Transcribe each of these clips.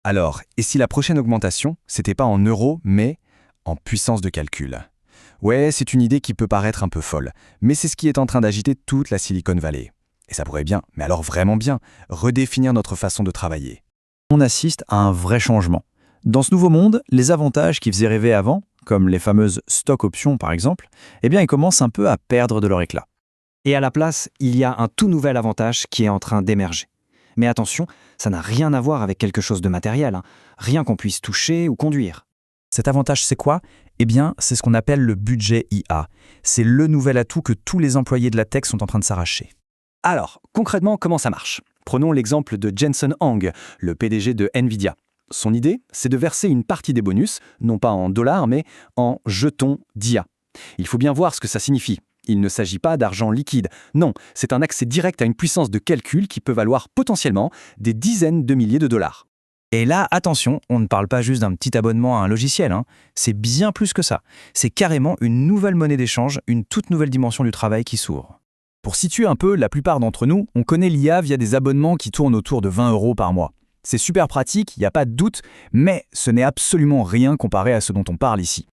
Alors, et si la prochaine augmentation, c'était pas en euros, mais en puissance de calcul? Ouais, c'est une idée qui peut paraître un peu folle, mais c'est ce qui est en train d'agiter toute la Silicon Valley. Et ça pourrait bien, mais alors vraiment bien, redéfinir notre façon de travailler. On assiste à un vrai changement. Dans ce nouveau monde, les avantages qui faisaient rêver avant, comme les fameuses stock options par exemple, eh bien ils commencent un peu à perdre de leur éclat. Et à la place, il y a un tout nouvel avantage qui est en train d'émerger. Mais attention, ça n'a rien à voir avec quelque chose de matériel, hein. Rien qu'on puisse toucher ou conduire. Cet avantage, c'est quoi? Eh bien, c'est ce qu'on appelle le budget IA. C'est le nouvel atout que tous les employés de la tech sont en train de s'arracher. Alors, concrètement, comment ça marche? Prenons l'exemple de Jensen Huang, le PDG de Nvidia. Son idée, c'est de verser une partie des bonus, non pas en dollars, mais en jetons d'IA. Il faut bien voir ce que ça signifie. Il ne s'agit pas d'argent liquide. Non, c'est un accès direct à une puissance de calcul qui peut valoir potentiellement des dizaines de milliers de dollars. Et là, attention, on ne parle pas juste d'un petit abonnement à un logiciel, hein. C'est bien plus que ça. C'est carrément une nouvelle monnaie d'échange, une toute nouvelle dimension du travail qui s'ouvre. Pour situer un peu, la plupart d'entre nous, on connaît l'IA via des abonnements qui tournent autour de 20 € par mois. C'est super pratique, il n'y a pas de doute, mais ce n'est absolument rien comparé à ce dont on parle ici.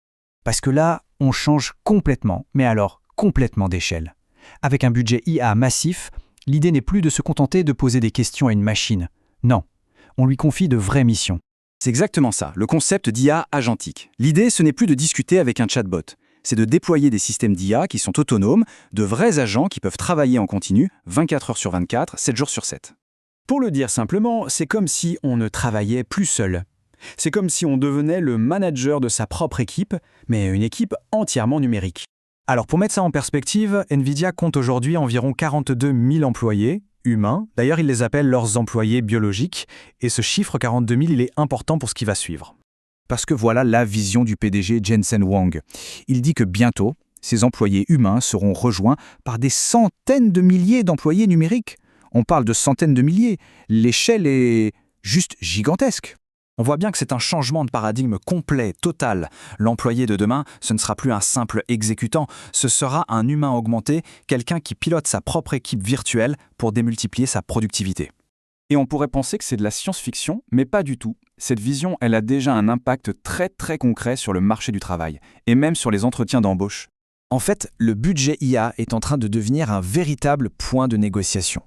Parce que là, on change complètement, mais alors complètement d'échelle. Avec un budget IA massif, l'idée n'est plus de se contenter de poser des questions à une machine. Non, on lui confie de vraies missions. C'est exactement ça, le concept d'IA agentique. L'idée, ce n'est plus de discuter avec un chatbot. C'est de déployer des systèmes d'IA qui sont autonomes, de vrais agents qui peuvent travailler en continu, 24 heures sur 24, 7 jours sur 7. Pour le dire simplement, c'est comme si on ne travaillait plus seul. C'est comme si on devenait le manager de sa propre équipe, mais une équipe entièrement numérique. Alors pour mettre ça en perspective, Nvidia compte aujourd'hui environ 42 000 employés humains. D'ailleurs, ils les appellent leurs employés biologiques. Et ce chiffre 42 000, il est important pour ce qui va suivre. Parce que voilà la vision du PDG Jensen Huang. Il dit que bientôt, ces employés humains seront rejoints par des centaines de milliers d'employés numériques. On parle de centaines de milliers. L'échelle est juste gigantesque. On voit bien que c'est un changement de paradigme complet, total. L'employé de demain, ce ne sera plus un simple exécutant, ce sera un humain augmenté, quelqu'un qui pilote sa propre équipe virtuelle pour démultiplier sa productivité. Et on pourrait penser que c'est de la science-fiction, mais pas du tout. Cette vision, elle a déjà un impact très très concret sur le marché du travail, et même sur les entretiens d'embauche. En fait, le budget IA est en train de devenir un véritable point de négociation.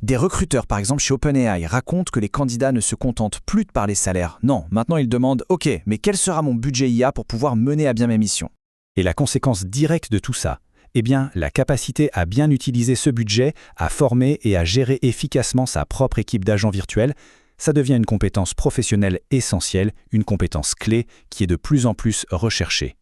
Des recruteurs, par exemple chez OpenAI, racontent que les candidats ne se contentent plus de parler salaire. Non, maintenant ils demandent « Ok, mais quel sera mon budget IA pour pouvoir mener à bien mes missions ?» Et la conséquence directe de tout ça, eh bien, la capacité à bien utiliser ce budget, à former et à gérer efficacement sa propre équipe d'agents virtuels, ça devient une compétence professionnelle essentielle, une compétence clé qui est de plus en plus recherchée.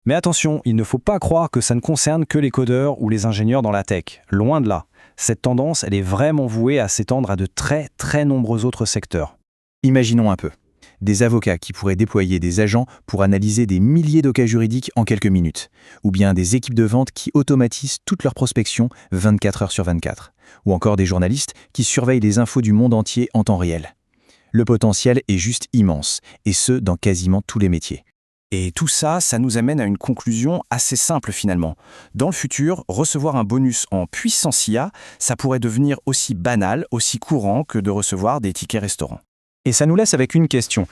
Mais attention, il ne faut pas croire que ça ne concerne que les codeurs ou les ingénieurs dans la tech. Loin de là. Cette tendance, elle est vraiment vouée à s'étendre à de très très nombreux autres secteurs. Imaginons un peu. Des avocats qui pourraient déployer des agents pour analyser des milliers de cas juridiques en quelques minutes. Ou bien des équipes de vente qui automatisent toute leur prospection 24 heures sur 24. Ou encore des journalistes qui surveillent les infos du monde entier en temps réel. Le potentiel est juste immense, et ce, dans quasiment tous les métiers. Et tout ça, ça nous amène à une conclusion assez simple finalement. Dans le futur, recevoir un bonus en puissance IA, ça pourrait devenir aussi banal, aussi courant que de recevoir des tickets restaurants. Et ça nous laisse avec une question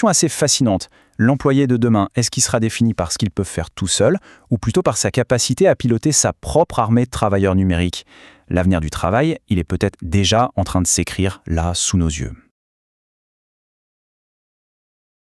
assez fascinante. L'employé de demain, est-ce qu'il sera défini par ce qu'il peut faire tout seul, ou plutôt par sa capacité à piloter sa propre armée de travailleurs numériques? L'avenir du travail, il est peut-être déjà en train de s'écrire là, sous nos yeux.